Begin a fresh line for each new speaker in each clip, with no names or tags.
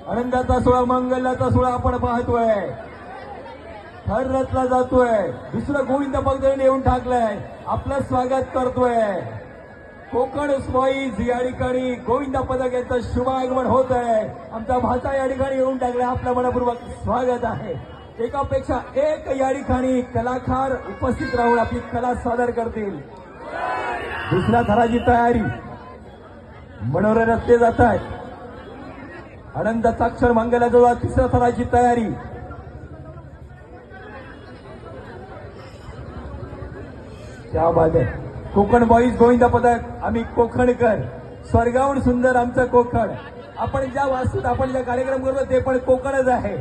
आनंदाचा सोहळा, मंगलाचा सोहळा आपण पाहतोय. थर रचला जातोय. दुसरं गोविंद भक्तांनी येऊन टाकलंय. आपलं स्वागत करतोय. कोकण स्पाईस या ठिकाणी गोविंद पदक यांचं शुभ आगमन होत आहे. आमचा भाचा या ठिकाणी येऊन टाकलाय. आपलं मनपूर्वक स्वागत आहे. एकापेक्षा एक या ठिकाणी कलाकार उपस्थित राहून आपली कला सादर करतील. दुसऱ्या थराची तयारी, मनोरे रस्ते जात आहेत. आनंदाचा अक्षर मंगलाजवळ तिसऱ्या थराची तयारी. त्या बाद कोकण बॉईज गोविंद पदक आम्ही कोकणकर, स्वर्गाहून सुंदर आमचं कोकण. आपण ज्या वास्तूत आपण ज्या कार्यक्रम करतो ते पण कोकणच आहे.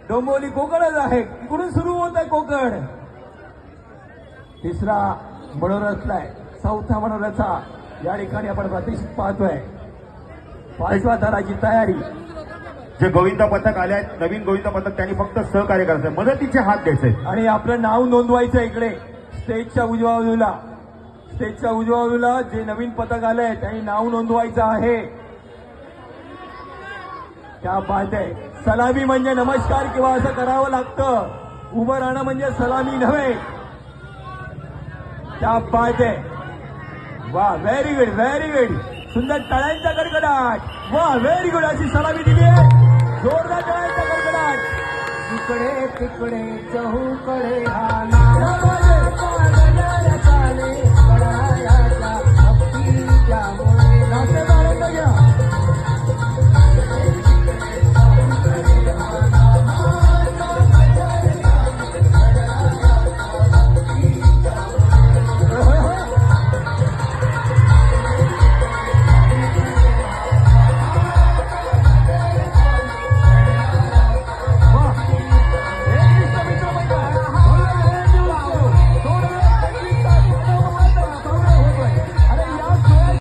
डोंबिवली कोकणच आहे. इकडून सुरू होत आहे कोकण. तिसरा मनोरथलाय, चौथा मनोरथा या ठिकाणी आपण प्रतिष्ठित पाहतोय. पाचव्या थराची तयारी.
जे गोविंद पथक आले आहेत, नवीन गोविंद पथक, त्यांनी फक्त सहकार्य करायचं, मदतीचे हात द्यायचे
आणि आपलं नाव नोंदवायचं. इकडे स्टेजच्या उजव्या बाजूला, स्टेजच्या उजव्या बाजूला जे नवीन पथक आलंय त्यांनी नाव नोंदवायचं आहे. क्या बात आहे. सलामी म्हणजे नमस्कार किंवा असं करावं लागतं. उभं राहणं म्हणजे सलामी नव्हे. क्या बात आहे. वा, व्हेरी गुड, व्हेरी गुड. सुंदर टाळ्यांचा कडकडाट. वा, व्हेरी गुड. अशी सलामी दिली आहे. जोरदार टाळ्यांचा कडकडाट.
इकडे तिकडे चहूकडे हा नारा चाले, कडायाच्या भक्तीच्या मुळे